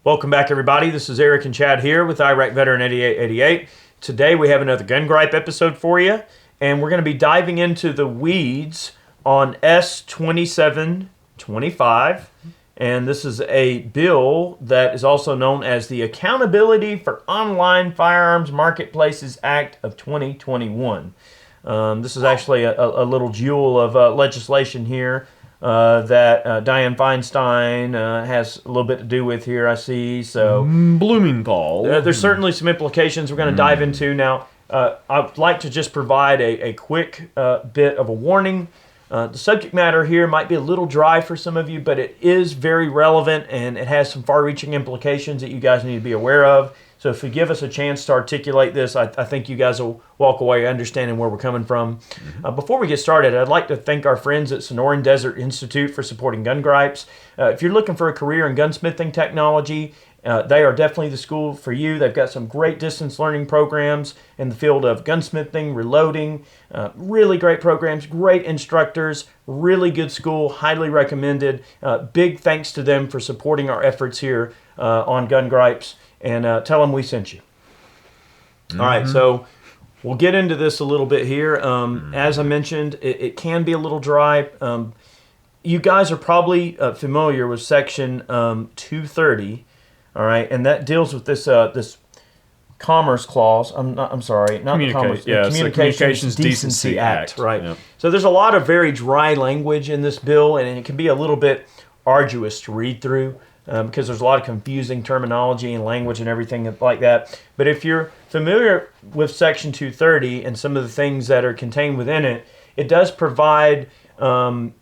Welcome back, everybody. This is Eric and Chad here with Iraq Veteran 8888. Today we have another Gun Gripe episode for you, and we're going to be diving into the weeds on S2725. And this is a bill that is also known as the Accountability for Online Firearms Marketplaces Act of 2021. This is actually a little jewel of legislation here that Dianne Feinstein has a little bit to do with here, I see. So Blumenthal. There's certainly some implications we're going to dive into. Now, I'd like to just provide a quick bit of a warning. The subject matter here might be a little dry for some of you, but it is very relevant and it has some far-reaching implications that you guys need to be aware of. So if you give us a chance to articulate this, I think you guys will walk away understanding where we're coming from. Before we get started, I'd like to thank our friends at Sonoran Desert Institute for supporting Gun Gripes. If you're looking for a career in gunsmithing technology, they are definitely the school for you. They've got some great distance learning programs in the field of gunsmithing, reloading, really great programs, great instructors, really good school, highly recommended. Big thanks to them for supporting our efforts here on Gun Gripes, and tell them we sent you. All right, so we'll get into this a little bit here. As I mentioned, it can be a little dry. You guys are probably familiar with Section 230. All right, and that deals with this this Commerce Clause. I'm sorry, not the Commerce. Yeah, the Communications Decency Act. Right. Yeah. So there's a lot of very dry language in this bill, and it can be a little bit arduous to read through because there's a lot of confusing terminology and language and everything like that. But if you're familiar with Section 230 and some of the things that are contained within it, it does provide some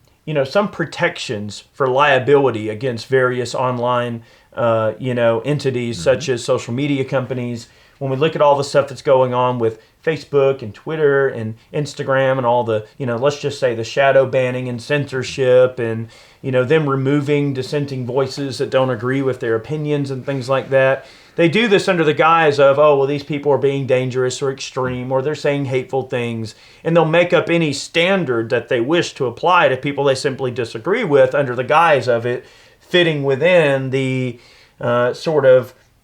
protections for liability against various online entities such as social media companies. When we look at all the stuff that's going on with Facebook and Twitter and Instagram and all the, let's just say the shadow banning and censorship and, them removing dissenting voices that don't agree with their opinions and things like that. They do this under the guise of, these people are being dangerous or extreme or they're saying hateful things. And they'll make up any standard that they wish to apply to people they simply disagree with under the guise of it fitting within the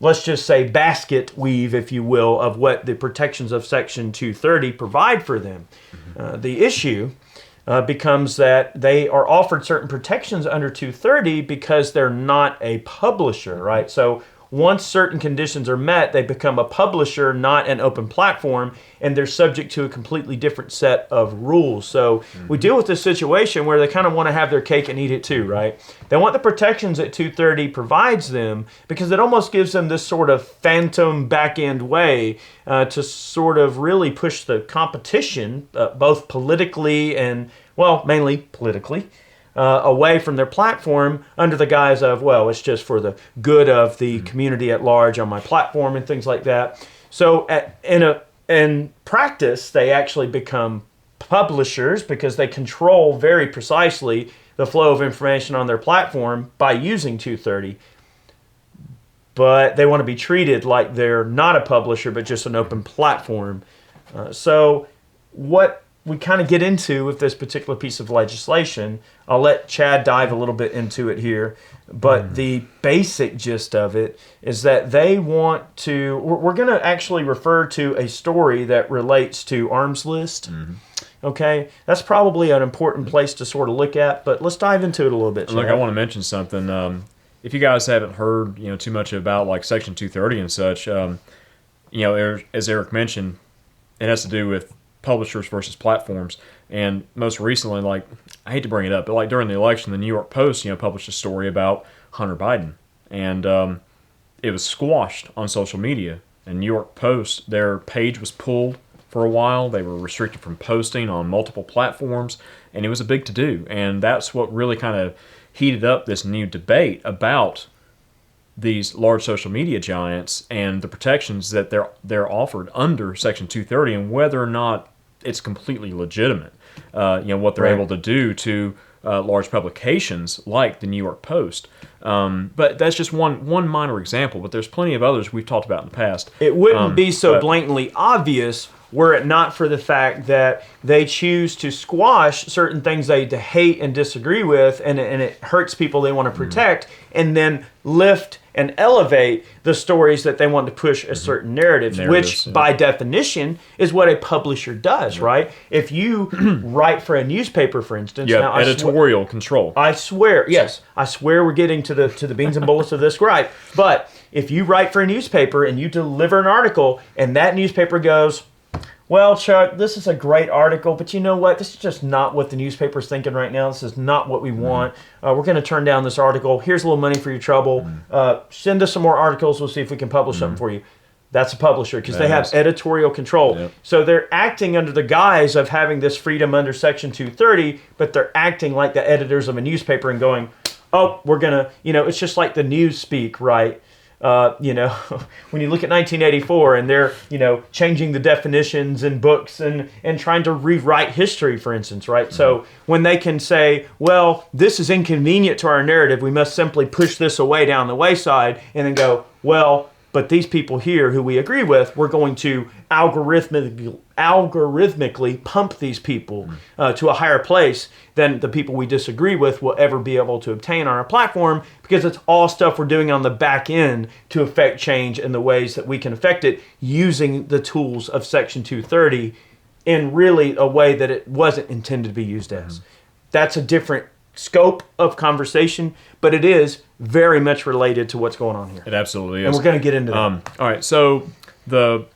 let's just say, basket weave, if you will, of what the protections of Section 230 provide for them. The issue becomes that they are offered certain protections under 230 because they're not a publisher, right? So once certain conditions are met, they become a publisher, not an open platform, and they're subject to a completely different set of rules. So we deal with this situation where they kind of want to have their cake and eat it too, right? They want the protections that 230 provides them because it almost gives them this sort of phantom back-end way to sort of really push the competition, both politically and, mainly politically, away from their platform under the guise of, it's just for the good of the community at large on my platform and things like that. So in practice, they actually become publishers because they control very precisely the flow of information on their platform by using 230. But they want to be treated like they're not a publisher, but just an open platform. So what we kind of get into with this particular piece of legislation, I'll let Chad dive a little bit into it here, but the basic gist of it is that they want to, we're going to actually refer to a story that relates to Armslist. Okay, that's probably an important place to sort of look at, but let's dive into it a little bit, Chad. Look, I want to mention something. If you guys haven't heard, too much about like Section 230 and such, as Eric mentioned, it has to do with publishers versus platforms. And most recently, I hate to bring it up, but during the election, the New York Post, published a story about Hunter Biden. And it was squashed on social media. And New York Post, their page was pulled for a while. They were restricted from posting on multiple platforms. And it was a big to-do. And that's what really kind of heated up this new debate about these large social media giants and the protections that they're offered under Section 230 and whether or not it's completely legitimate. What they're able to do to large publications like the New York Post. But that's just one minor example, but there's plenty of others we've talked about in the past. It wouldn't be so blatantly obvious were it not for the fact that they choose to squash certain things they hate and disagree with, and it hurts people they want to protect, and then lift and elevate the stories that they want to push a certain narrative, which by definition is what a publisher does, right? If you write for a newspaper, for instance, now editorial control. I swear, yes, I swear we're getting to the beans and bullets of this, right? But if you write for a newspaper and you deliver an article, and that newspaper goes, well, Chuck, this is a great article, but you know what? This is just not what the newspaper's thinking right now. This is not what we want. We're going to turn down this article. Here's a little money for your trouble. Send us some more articles. We'll see if we can publish something for you. That's a publisher because they have editorial control. Yep. So they're acting under the guise of having this freedom under Section 230, but they're acting like the editors of a newspaper and going, oh, we're going to, it's just like the news speak, right? When you look at 1984 and they're, changing the definitions in books and trying to rewrite history, for instance, right? Mm-hmm. So when they can say, well, this is inconvenient to our narrative, we must simply push this away down the wayside, and then go, well, but these people here who we agree with, we're going to algorithmically pump these people to a higher place than the people we disagree with will ever be able to obtain on our platform, because it's all stuff we're doing on the back end to affect change in the ways that we can affect it using the tools of Section 230 in really a way that it wasn't intended to be used as. That's a different scope of conversation, but it is very much related to what's going on here. It absolutely is. And we're going to get into that. All right, so the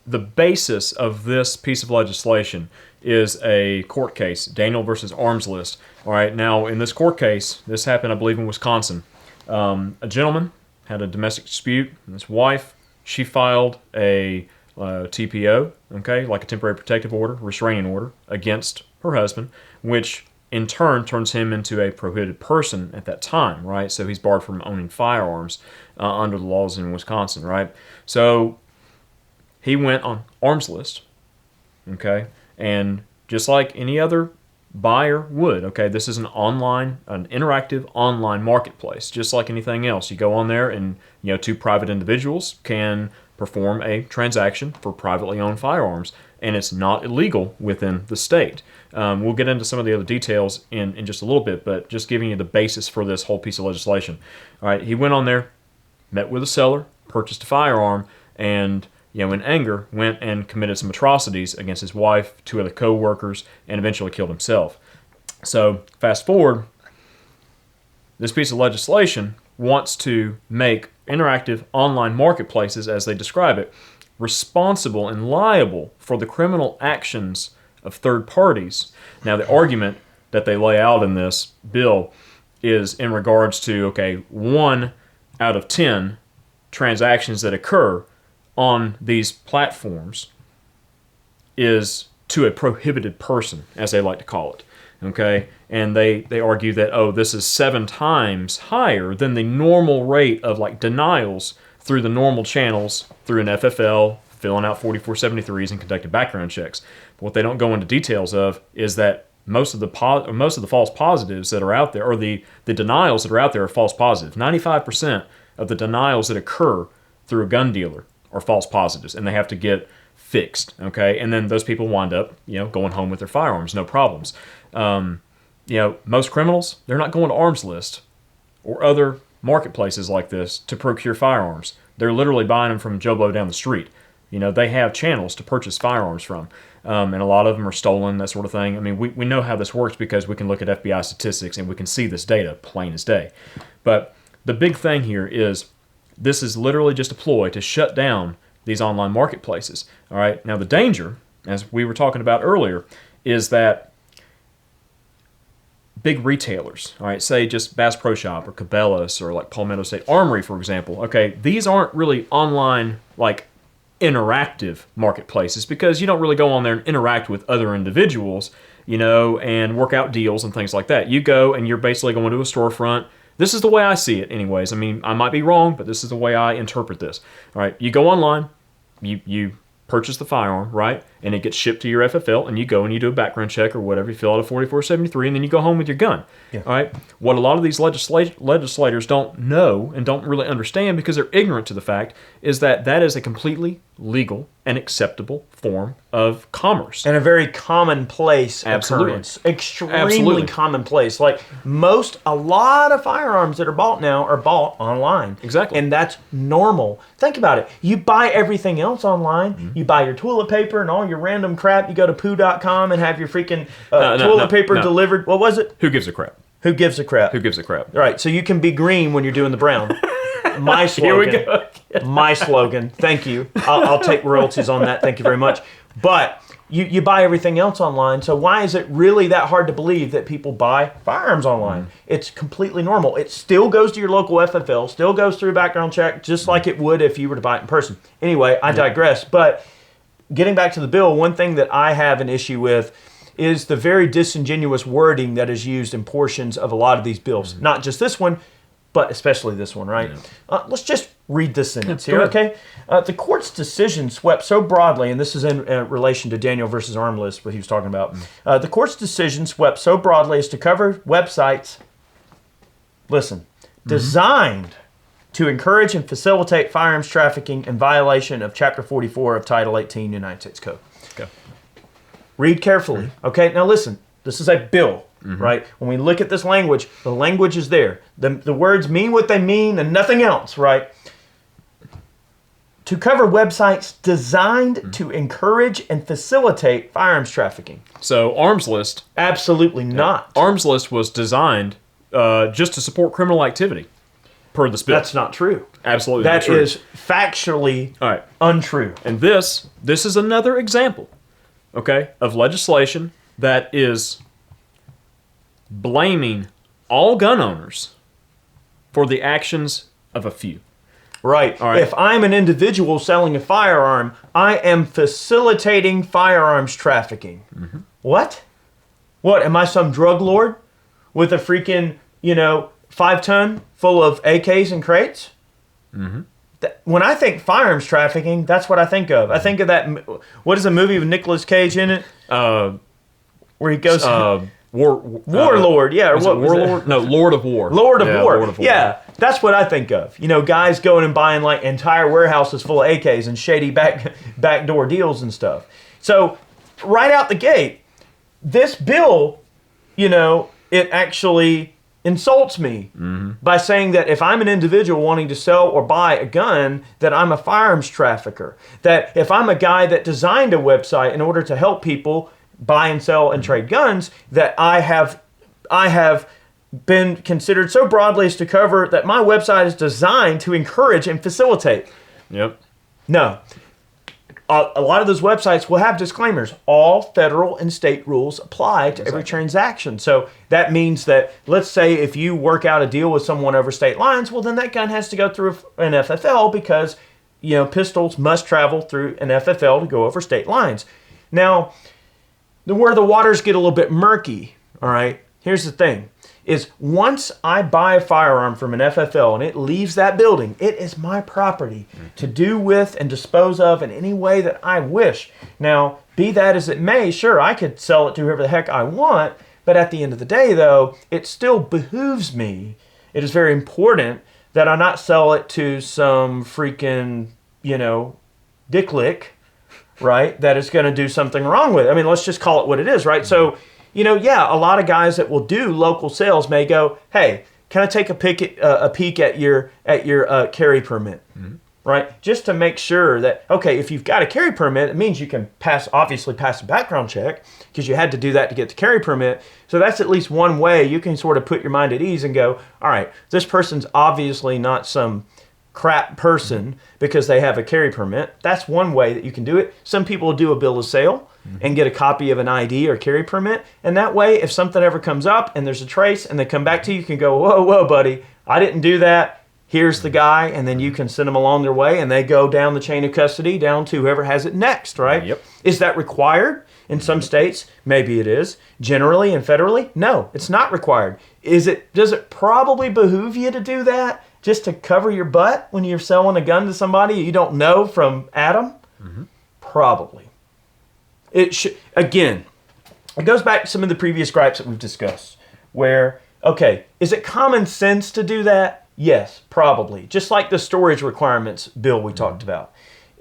basis of this piece of legislation is a court case, Daniel versus Armslist. All right, now in this court case, this happened, I believe, in Wisconsin. A gentleman had a domestic dispute, and his wife, she filed a TPO, okay, like a temporary protective order, restraining order, against her husband, which in turn turns him into a prohibited person at that time, right? So he's barred from owning firearms under the laws in Wisconsin, right? So he went on Armslist, okay? And just like any other buyer would, okay, this is an interactive online marketplace, just like anything else. You go on there and, two private individuals can perform a transaction for privately owned firearms, and it's not illegal within the state. We'll get into some of the other details in just a little bit, but just giving you the basis for this whole piece of legislation. All right, he went on there, met with a seller, purchased a firearm, and in anger, went and committed some atrocities against his wife, 2 other co-workers, and eventually killed himself. So fast forward, this piece of legislation wants to make interactive online marketplaces, as they describe it, responsible and liable for the criminal actions of third parties. Now, the argument that they lay out in this bill is in regards to, 1 out of 10 transactions that occur on these platforms is to a prohibited person, as they like to call it. Okay, and they argue that, this is 7 times higher than the normal rate of denials through the normal channels through an FFL, filling out 4473s and conducting background checks. But what they don't go into details of is that most of the false positives that are out there, or the denials that are out there, are false positives. 95% of the denials that occur through a gun dealer are false positives, and they have to get fixed, okay? And then those people wind up, going home with their firearms, no problems. Most criminals, they're not going to Armslist or other marketplaces like this to procure firearms. They're literally buying them from Joe Blow down the street. They have channels to purchase firearms from, and a lot of them are stolen, that sort of thing. I mean, we know how this works because we can look at FBI statistics and we can see this data plain as day. But the big thing here is this is literally just a ploy to shut down these online marketplaces. All right. Now, the danger, as we were talking about earlier, is that big retailers, all right, say just Bass Pro Shop or Cabela's or like Palmetto State Armory, for example, okay, these aren't really online, interactive marketplaces, because you don't really go on there and interact with other individuals, and work out deals and things like that. You go and you're basically going to a storefront. This is the way I see it anyways. I mean, I might be wrong, but this is the way I interpret this. All right, you go online, you purchase the firearm, right? and it gets shipped to your FFL, and you go and you do a background check or whatever, you fill out a 4473, and then you go home with your gun. Yeah. All right? What a lot of these legislators don't know and don't really understand because they're ignorant to the fact is that that is a completely legal and acceptable form of commerce. And a very commonplace Absolutely. occurrence. Extremely Absolutely. commonplace. Like a lot of firearms that are bought now are bought online. Exactly. And that's normal. Think about it. You buy everything else online. Mm-hmm. You buy your toilet paper and all your random crap. You go to poo.com and have your freaking toilet paper delivered. What was it? Who gives a crap? Who gives a crap? Who gives a crap? Right. So you can be green when you're doing the brown. My slogan. Here we go. My slogan. Thank you. I'll take royalties on that. Thank you very much. But you buy everything else online. So why is it really that hard to believe that people buy firearms online? It's completely normal. It still goes to your local FFL, still goes through a background check, just like it would if you were to buy it in person. Anyway, I digress. But getting back to the bill, one thing that I have an issue with is the very disingenuous wording that is used in portions of a lot of these bills. Not just this one, but especially this one, right? Yeah. Let's just read this sentence here, Sure. okay? The court's decision swept so broadly, and this is in relation to Daniel versus Armslist, what he was talking about. The court's decision swept so broadly as to cover websites, listen, designed to encourage and facilitate firearms trafficking in violation of Chapter 44 of Title 18 United States Code. Okay. Read carefully, okay? Now listen, this is a bill. Right? When we look at this language, the language is there. The words mean what they mean and nothing else, right? To cover websites designed to encourage and facilitate firearms trafficking. So Armslist, Absolutely not. Armslist was designed just to support criminal activity per this bill. That's not true. Absolutely That not true. is factually All right. untrue. And this is another example, okay, of legislation that is blaming all gun owners for the actions of a few. Right. All right. If I'm an individual selling a firearm, I am facilitating firearms trafficking. What? What? Am I some drug lord with a freaking, 5-ton full of AKs and crates? When I think firearms trafficking, that's what I think of. I think of that. What is a movie with Nicolas Cage in it? Where he goes. Warlord, yeah. Or Was what it was Warlord? it? No, Lord of War. Lord of War. Lord of War. Yeah, that's what I think of. Guys going and buying like entire warehouses full of AKs and shady backdoor deals and stuff. So right out the gate, this bill, it actually insults me by saying that if I'm an individual wanting to sell or buy a gun, that I'm a firearms trafficker. That if I'm a guy that designed a website in order to help people buy and sell and trade guns, that I have been considered so broadly as to cover that my website is designed to encourage and facilitate. Yep. No. A lot of those websites will have disclaimers. All federal and state rules apply to every transaction. So that means that, let's say if you work out a deal with someone over state lines, well, then that gun has to go through an FFL because, pistols must travel through an FFL to go over state lines. Now, where the waters get a little bit murky, all right, here's the thing, is once I buy a firearm from an FFL and it leaves that building, it is my property to do with and dispose of in any way that I wish. Now, be that as it may, sure, I could sell it to whoever the heck I want, but at the end of the day, though, it still behooves me. It is very important that I not sell it to some freaking, dick lick, right, that is going to do something wrong with it. I mean, let's just call it what it is, right? So, a lot of guys that will do local sales may go, hey, can I take a peek at your carry permit, right? Just to make sure that, okay, if you've got a carry permit, it means you can obviously pass a background check because you had to do that to get the carry permit. So that's at least one way you can sort of put your mind at ease and go, all right, this person's obviously not some crap person because they have a carry permit. That's one way that you can do it. Some people will do a bill of sale and get a copy of an ID or carry permit. And that way, if something ever comes up and there's a trace and they come back to you, you can go, whoa, buddy, I didn't do that. Here's the guy. And then you can send them along their way and they go down the chain of custody down to whoever has it next, right? Yep. Is that required? In some states, maybe it is. Generally and federally, no, it's not required. Does it probably behoove you to do that? Just to cover your butt when you're selling a gun to somebody you don't know from Adam? Probably. Again, it goes back to some of the previous gripes that we've discussed, where, okay, is it common sense to do that? Yes, probably. Just like the storage requirements bill we talked about.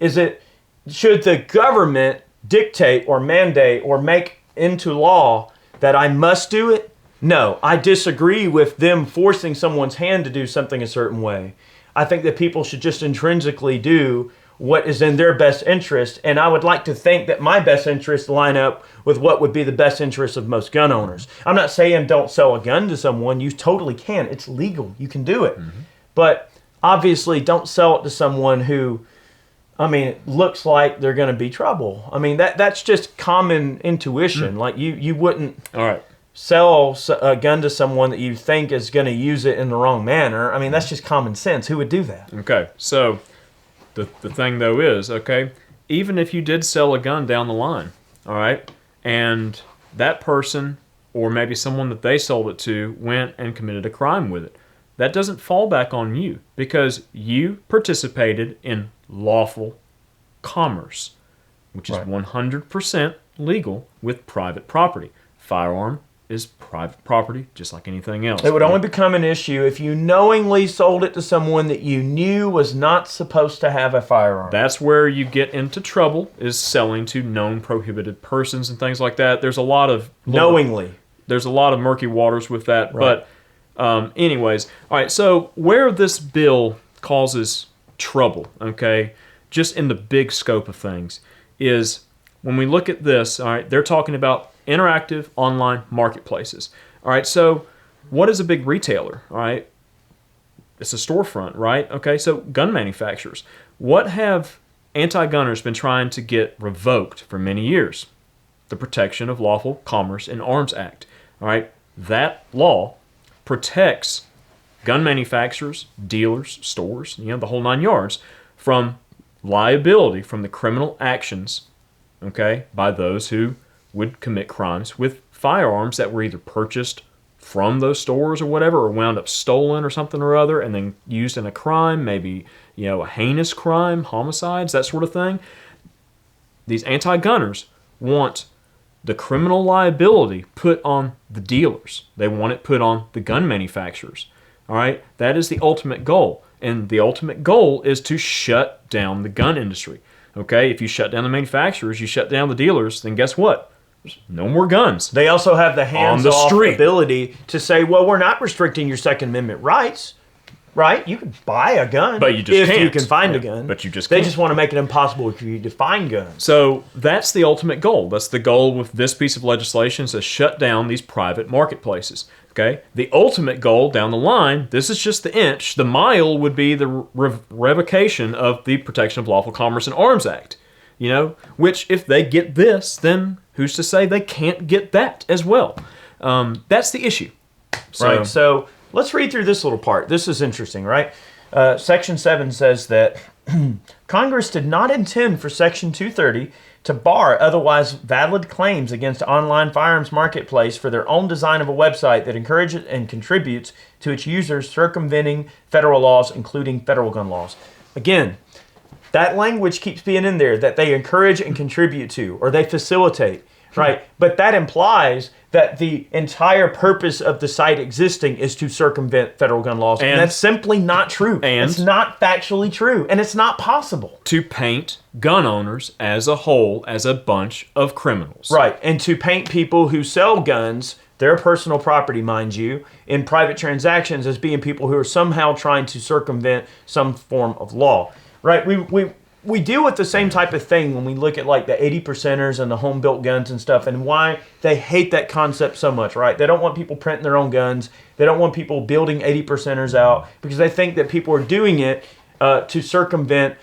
Should the government dictate or mandate or make into law that I must do it? No, I disagree with them forcing someone's hand to do something a certain way. I think that people should just intrinsically do what is in their best interest, and I would like to think that my best interests line up with what would be the best interests of most gun owners. I'm not saying don't sell a gun to someone. You totally can. It's legal. You can do it. Mm-hmm. But obviously don't sell it to someone who, it looks like they're going to be trouble. That's just common intuition. Like you wouldn't sell a gun to someone that you think is going to use it in the wrong manner. That's just common sense. Who would do that? Okay, so the thing though is, even if you did sell a gun down the line, all right, and that person or maybe someone that they sold it to went and committed a crime with it, that doesn't fall back on you because you participated in lawful commerce, which is 100% legal with private property. Firearm is private property, just like anything else. It would only become an issue if you knowingly sold it to someone that you knew was not supposed to have a firearm. That's where you get into trouble, is selling to known prohibited persons and things like that. There's a lot of... Knowingly. There's a lot of murky waters with that. Right. But anyways, all right, so where this bill causes trouble, just in the big scope of things, is when we look at this, all right, they're talking about interactive online marketplaces. All right, so what is a big retailer? All right, it's a storefront, right? Okay, so gun manufacturers. What have anti-gunners been trying to get revoked for many years? The Protection of Lawful Commerce in Arms Act. All right, that law protects gun manufacturers, dealers, stores, the whole 9 yards, from liability from the criminal actions, by those who would commit crimes with firearms that were either purchased from those stores or whatever, or wound up stolen or something or other, and then used in a crime, maybe, a heinous crime, homicides, that sort of thing. These anti-gunners want the criminal liability put on the dealers. They want it put on the gun manufacturers. All right? That is the ultimate goal. And the ultimate goal is to shut down the gun industry. Okay? If you shut down the manufacturers, you shut down the dealers, then guess what? There's no more guns. They also have the hands-off ability to say, well, we're not restricting your Second Amendment rights. Right? You can buy a gun, but you just can't. You can find a gun. But you just can't. They just want to make it impossible for you to find guns. So that's the ultimate goal. That's the goal with this piece of legislation, is to shut down these private marketplaces. Okay? The ultimate goal down the line, this is just the inch. The mile would be the revocation of the Protection of Lawful Commerce in Arms Act. Which if they get this, then who's to say they can't get that as well? That's the issue. So let's read through this little part. This is interesting, right? Section 7 says that Congress did not intend for Section 230 to bar otherwise valid claims against online firearms marketplace for their own design of a website that encourages and contributes to its users circumventing federal laws, including federal gun laws. Again, that language keeps being in there, that they encourage and contribute to, or they facilitate, right? But that implies that the entire purpose of the site existing is to circumvent federal gun laws. And that's simply not true. And it's not factually true. And it's not possible. To paint gun owners as a whole as a bunch of criminals. Right. And to paint people who sell guns, their personal property, mind you, in private transactions as being people who are somehow trying to circumvent some form of law. Right? We deal with the same type of thing when we look at like the 80%ers and the home-built guns and stuff, and why they hate that concept so much, right? They don't want people printing their own guns. They don't want people building 80%ers out because they think that people are doing it to circumvent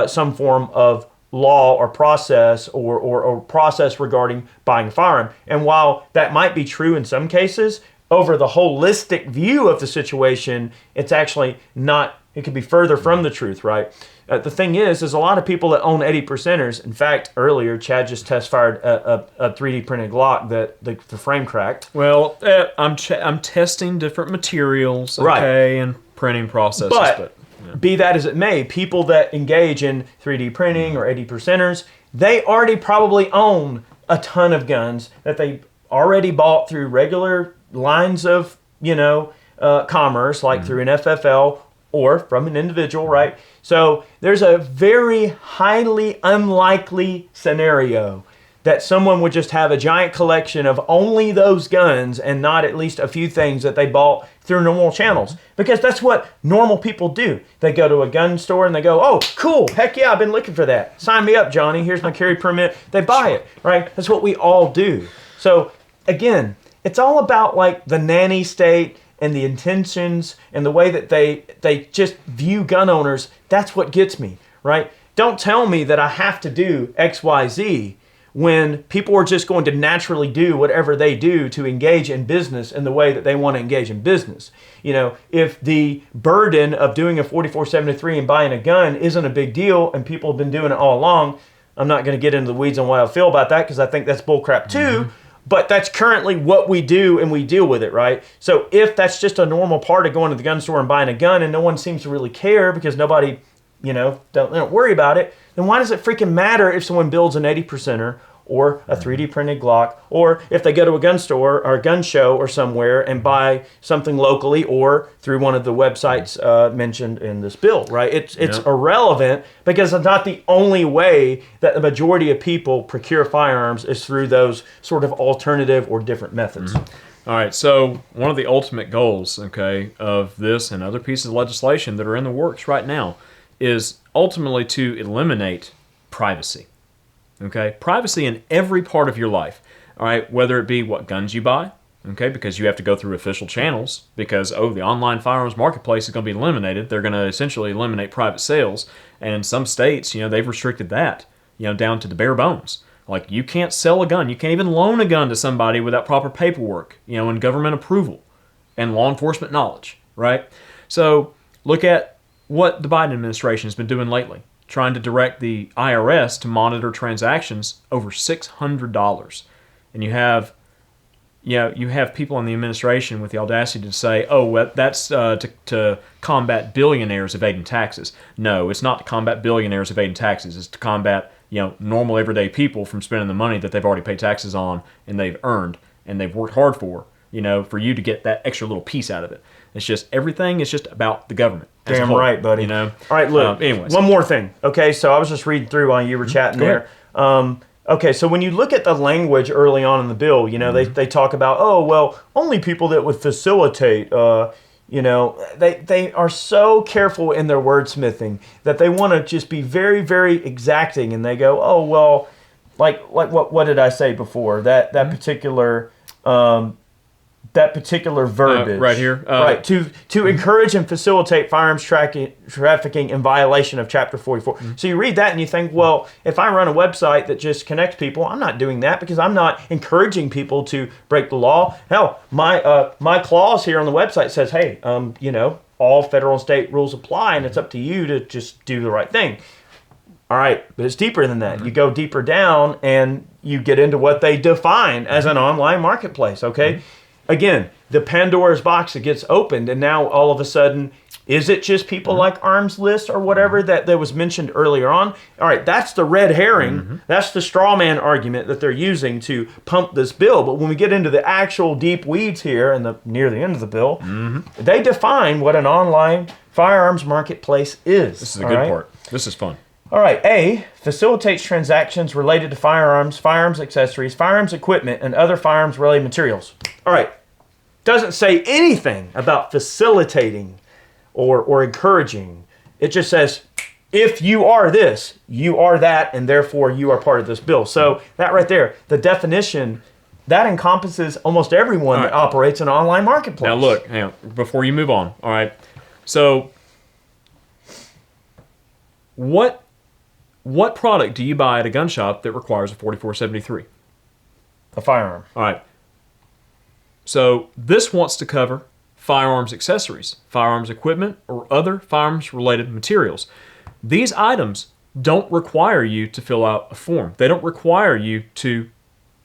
some form of law or process or process regarding buying a firearm. And while that might be true in some cases, over the holistic view of the situation, it's actually not. It could be further from the truth, right? The thing is a lot of people that own 80%ers. In fact, earlier, Chad just test-fired a 3D printed Glock that the frame cracked. Well, I'm testing different materials, and printing processes. But be that as it may, people that engage in 3D printing or 80%ers, they already probably own a ton of guns that they already bought through regular lines of, commerce, like through an FFL or from an individual, right? So there's a very highly unlikely scenario that someone would just have a giant collection of only those guns and not at least a few things that they bought through normal channels. Because that's what normal people do. They go to a gun store and they go, oh, cool, heck yeah, I've been looking for that. Sign me up, Johnny. Here's my carry permit. They buy it, right? That's what we all do. So again, it's all about like the nanny state and the intentions and the way that they just view gun owners. That's what gets me, right? Don't tell me that I have to do X, Y, Z when people are just going to naturally do whatever they do to engage in business in the way that they want to engage in business. If the burden of doing a 4473 and buying a gun isn't a big deal and people have been doing it all along, I'm not going to get into the weeds on what I feel about that because I think that's bullcrap too. But that's currently what we do and we deal with it, right? So if that's just a normal part of going to the gun store and buying a gun and no one seems to really care because nobody, don't worry about it, then why does it freaking matter if someone builds an 80%er or a 3D printed Glock, or if they go to a gun store or a gun show or somewhere and buy something locally or through one of the websites mentioned in this bill, right? It's irrelevant because it's not the only way that the majority of people procure firearms is through those sort of alternative or different methods. All right, so one of the ultimate goals, of this and other pieces of legislation that are in the works right now is ultimately to eliminate privacy. Privacy in every part of your life. All right, whether it be what guns you buy, because you have to go through official channels because, the online firearms marketplace is going to be eliminated. They're going to essentially eliminate private sales. And in some states, they've restricted that, down to the bare bones. Like, you can't sell a gun. You can't even loan a gun to somebody without proper paperwork, and government approval and law enforcement knowledge, right? So look at what the Biden administration has been doing lately, trying to direct the IRS to monitor transactions over $600. And you have people in the administration with the audacity to say, that's to combat billionaires evading taxes. No, it's not to combat billionaires evading taxes. It's to combat, normal everyday people from spending the money that they've already paid taxes on and they've earned and they've worked hard for you to get that extra little piece out of it. It's just, everything is just about the government. Damn right, buddy. All right, look, anyways. One more thing. Okay, so I was just reading through while you were chatting there. Okay, so when you look at the language early on in the bill, they talk about, only people that would facilitate, they are so careful in their wordsmithing that they want to just be very, very exacting, and they go, like what did I say before? That particular verbiage right here, right, to encourage and facilitate firearms trafficking in violation of Chapter 44. So you read that and you think, well, if I run a website that just connects people, I'm not doing that because I'm not encouraging people to break the law. Hell, my clause here on the website says, hey, all federal and state rules apply, and it's up to you to just do the right thing. All right, but it's deeper than that. You go deeper down and you get into what they define as an online marketplace. Again, the Pandora's box that gets opened, and now all of a sudden, is it just people like Armslist or whatever that was mentioned earlier on? All right, that's the red herring. That's the straw man argument that they're using to pump this bill. But when we get into the actual deep weeds here and near the end of the bill, they define what an online firearms marketplace is. This is the good part. This is fun. All right, A, facilitates transactions related to firearms, firearms accessories, firearms equipment, and other firearms-related materials. All right, doesn't say anything about facilitating or encouraging. It just says, if you are this, you are that, and therefore you are part of this bill. So that right there, the definition, that encompasses almost everyone that operates an online marketplace. Now look, before you move on, all right, so what product do you buy at a gun shop that requires a 4473? A firearm. All right. So this wants to cover firearms accessories, firearms equipment, or other firearms-related materials. These items don't require you to fill out a form. They don't require you to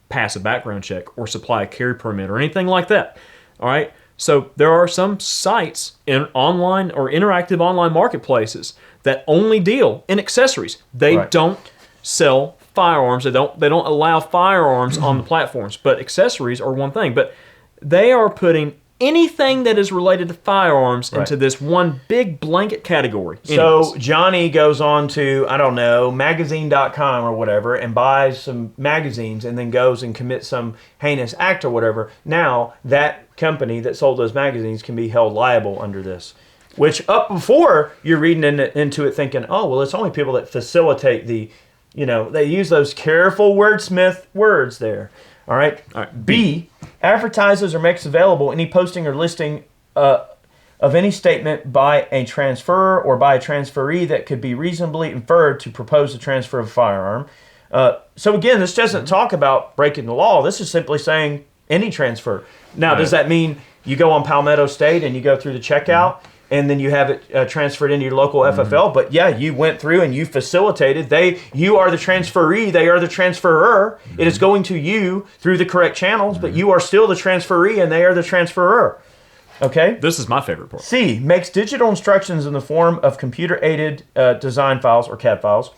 pass a background check or supply a carry permit or anything like that. All right. So there are some sites in online or interactive online marketplaces that only deal in accessories. They don't sell firearms. They don't allow firearms on the platforms, but accessories are one thing. But they are putting anything that is related to firearms into this one big blanket category. So Johnny goes on to, I don't know, magazine.com or whatever and buys some magazines and then goes and commits some heinous act or whatever. Now that company that sold those magazines can be held liable under this. Which up before you're reading into it thinking, oh, well, it's only people that facilitate the, they use those careful wordsmith words there. All right. B, advertises or makes available any posting or listing of any statement by a transferor or by a transferee that could be reasonably inferred to propose the transfer of a firearm. So again, this doesn't talk about breaking the law. This is simply saying any transfer. Now, does that mean you go on Palmetto State and you go through the checkout and then you have it transferred into your local FFL? But yeah, you went through and you facilitated. You are the transferee. They are the transferor. It is going to you through the correct channels, but you are still the transferee and they are the transferor. Okay? This is my favorite part. C, makes digital instructions in the form of computer-aided design files or CAD files,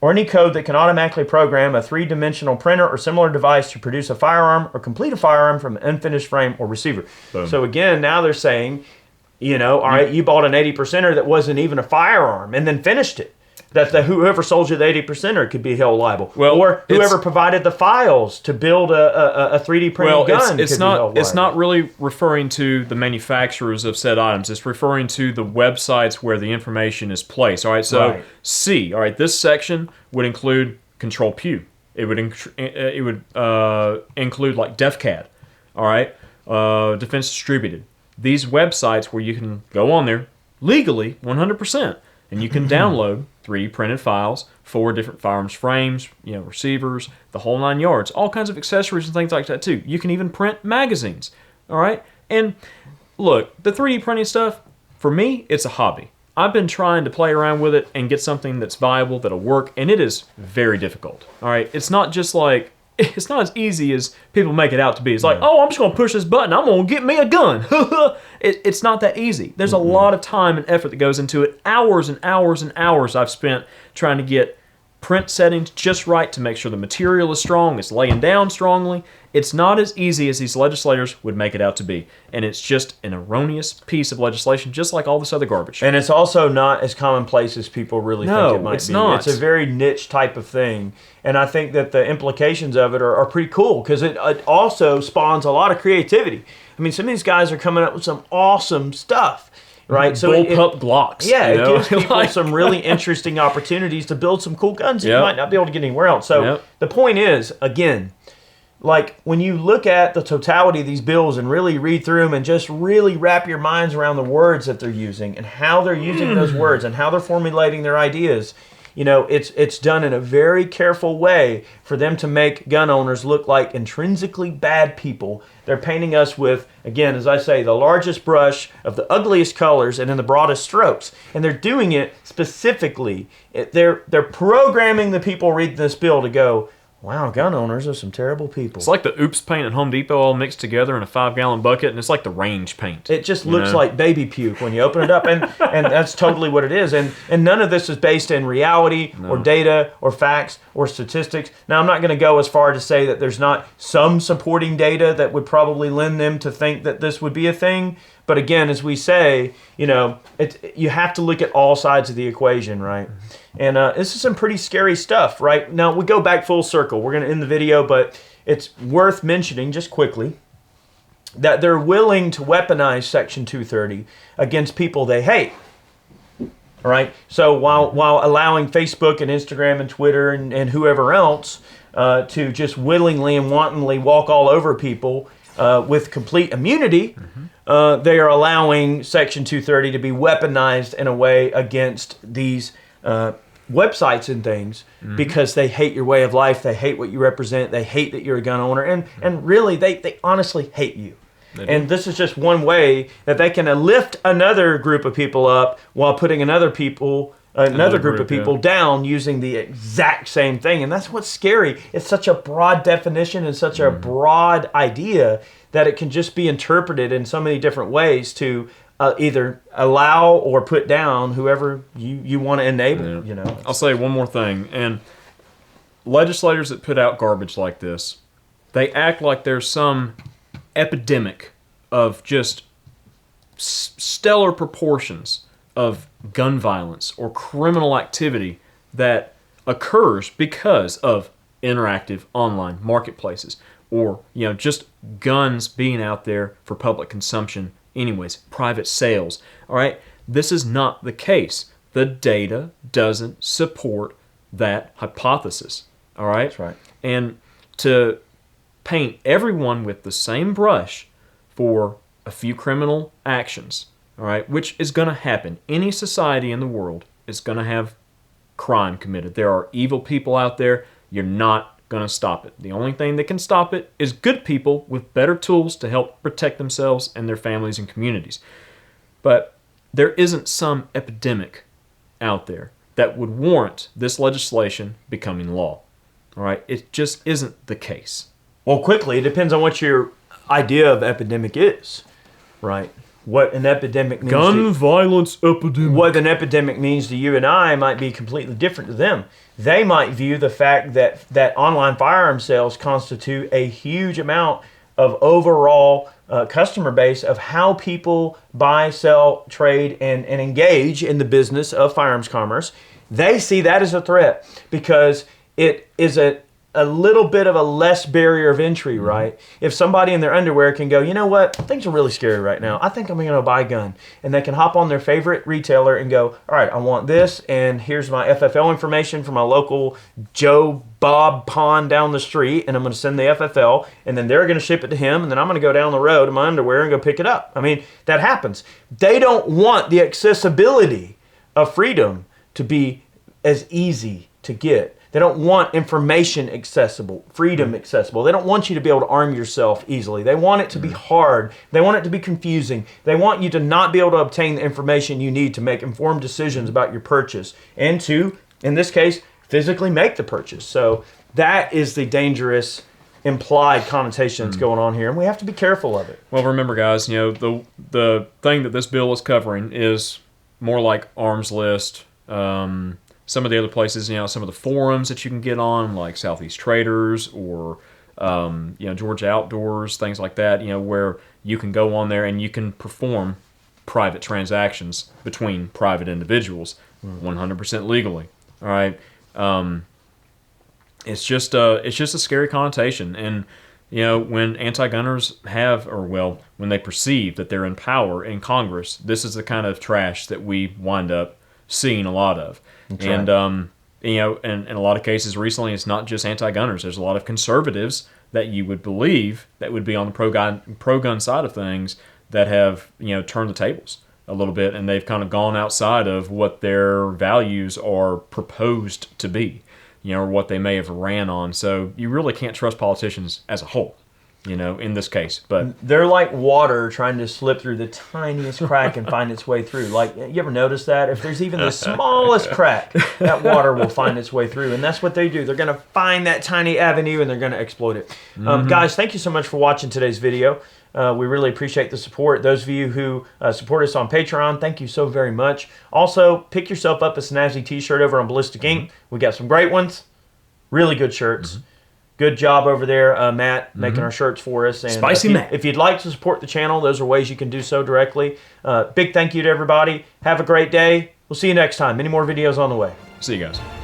or any code that can automatically program a three-dimensional printer or similar device to produce a firearm or complete a firearm from an unfinished frame or receiver. Boom. So again, now they're saying, all right, you bought an 80%er that wasn't even a firearm and then finished it. That whoever sold you the 80%er could be held liable. Well, or whoever provided the files to build a 3D printed gun could be held liable. It's not really referring to the manufacturers of said items. It's referring to the websites where the information is placed. All right, so C, all right, this section would include Control Pew. It would include like DefCAD, all right, Defense Distributed. These websites where you can go on there legally 100% and you can download 3D printed files for different firearms frames, receivers, the whole 9 yards, all kinds of accessories and things like that too. You can even print magazines, all right? And look, the 3D printing stuff, for me, it's a hobby. I've been trying to play around with it and get something that's viable, that'll work, and it is very difficult, all right? It's not as easy as people make it out to be. It's like, oh, I'm just going to push this button. I'm going to get me a gun. It's not that easy. There's a lot of time and effort that goes into it. Hours and hours and hours I've spent trying to get print settings just right to make sure the material is strong, it's laying down strongly. It's not as easy as these legislators would make it out to be. And it's just an erroneous piece of legislation, just like all this other garbage. And it's also not as commonplace as people really think it might be. It's not. It's a very niche type of thing. And I think that the implications of it are pretty cool because it also spawns a lot of creativity. I mean, some of these guys are coming up with some awesome stuff. Right, so bullpup Glocks. Yeah, it gives people some really interesting opportunities to build some cool guns that you might not be able to get anywhere else. So the point is, again, like when you look at the totality of these bills and really read through them and just really wrap your minds around the words that they're using and how they're using those words and how they're formulating their ideas, it's done in a very careful way for them to make gun owners look like intrinsically bad people. They're painting us with, again, as I say, the largest brush of the ugliest colors and in the broadest strokes. And they're doing it specifically. They're programming the people reading this bill to go, wow, gun owners are some terrible people. It's like the Oops paint at Home Depot all mixed together in a 5-gallon bucket, and it's like the range paint. It just looks like baby puke when you open it up, and that's totally what it is. And none of this is based in reality or data or facts or statistics. Now, I'm not going to go as far to say that there's not some supporting data that would probably lend them to think that this would be a thing. But again, as we say, you have to look at all sides of the equation, right? And this is some pretty scary stuff, right? Now, we go back full circle. We're going to end the video, but it's worth mentioning just quickly that they're willing to weaponize Section 230 against people they hate. All right? So while allowing Facebook and Instagram and Twitter and whoever else to just willingly and wantonly walk all over people with complete immunity, they are allowing Section 230 to be weaponized in a way against these websites and things because they hate your way of life, they hate what you represent, they hate that you're a gun owner, and really they honestly hate you. And this is just one way that they can lift another group of people up while putting another group of people down using the exact same thing. And that's what's scary. It's such a broad definition and such a broad idea that it can just be interpreted in so many different ways to either allow or put down whoever you want to enable. I'll say one more thing, and legislators that put out garbage like this, they act like there's some epidemic of just stellar proportions of gun violence or criminal activity that occurs because of interactive online marketplaces, or just guns being out there for public consumption anyways, private sales. All right, this is not the case. The data doesn't support that hypothesis. All right, That's right. and to paint everyone with the same brush for a few criminal actions, all right, which is going to happen. Any society in the world is going to have crime committed. There are evil people out there. You're not going to stop it. The only thing that can stop it is good people with better tools to help protect themselves and their families and communities. But there isn't some epidemic out there that would warrant this legislation becoming law. All right, it just isn't the case. Well, quickly, it depends on what your idea of epidemic is, right? What an epidemic means. Gun violence epidemic. What an epidemic means to you and I might be completely different to them. They might view the fact that online firearm sales constitute a huge amount of overall customer base of how people buy, sell, trade, and engage in the business of firearms commerce. They see that as a threat because it is a little bit of a less barrier of entry, right? If somebody in their underwear can go, you know what, things are really scary right now. I think I'm going to buy a gun. And they can hop on their favorite retailer and go, all right, I want this, and here's my FFL information from my local Joe Bob Pond down the street, and I'm going to send the FFL, and then they're going to ship it to him, and then I'm going to go down the road in my underwear and go pick it up. I mean, that happens. They don't want the accessibility of freedom to be as easy to get. They don't want information accessible, freedom accessible. They don't want you to be able to arm yourself easily. They want it to be hard. They want it to be confusing. They want you to not be able to obtain the information you need to make informed decisions about your purchase and to, in this case, physically make the purchase. So that is the dangerous implied connotation that's going on here, and we have to be careful of it. Well, remember, guys, the thing that this bill is covering is more like Armslist, some of the other places, some of the forums that you can get on, like Southeast Traders or, Georgia Outdoors, things like that, where you can go on there and you can perform private transactions between private individuals 100% legally. All right. It's just a scary connotation. And, when anti-gunners when they perceive that they're in power in Congress, this is the kind of trash that we wind up seeing a lot of. That's and right. in a lot of cases recently, it's not just anti-gunners. There's a lot of conservatives that you would believe that would be on the pro-gun side of things that have turned the tables a little bit, and they've kind of gone outside of what their values are proposed to be, or what they may have ran on. So you really can't trust politicians as a whole, in this case. But they're like water trying to slip through the tiniest crack and find its way through. Like, you ever notice that? If there's even the smallest crack, that water will find its way through. And that's what they do. They're going to find that tiny avenue and they're going to exploit it. Guys, thank you so much for watching today's video. We really appreciate the support. Those of you who support us on Patreon, thank you so very much. Also, pick yourself up a snazzy t-shirt over on Ballistic Ink. We got some great ones. Really good shirts. Good job over there, Matt, making our shirts for us. And Spicy Matt. If you'd like to support the channel, those are ways you can do so directly. Big thank you to everybody. Have a great day. We'll see you next time. Many more videos on the way. see you guys.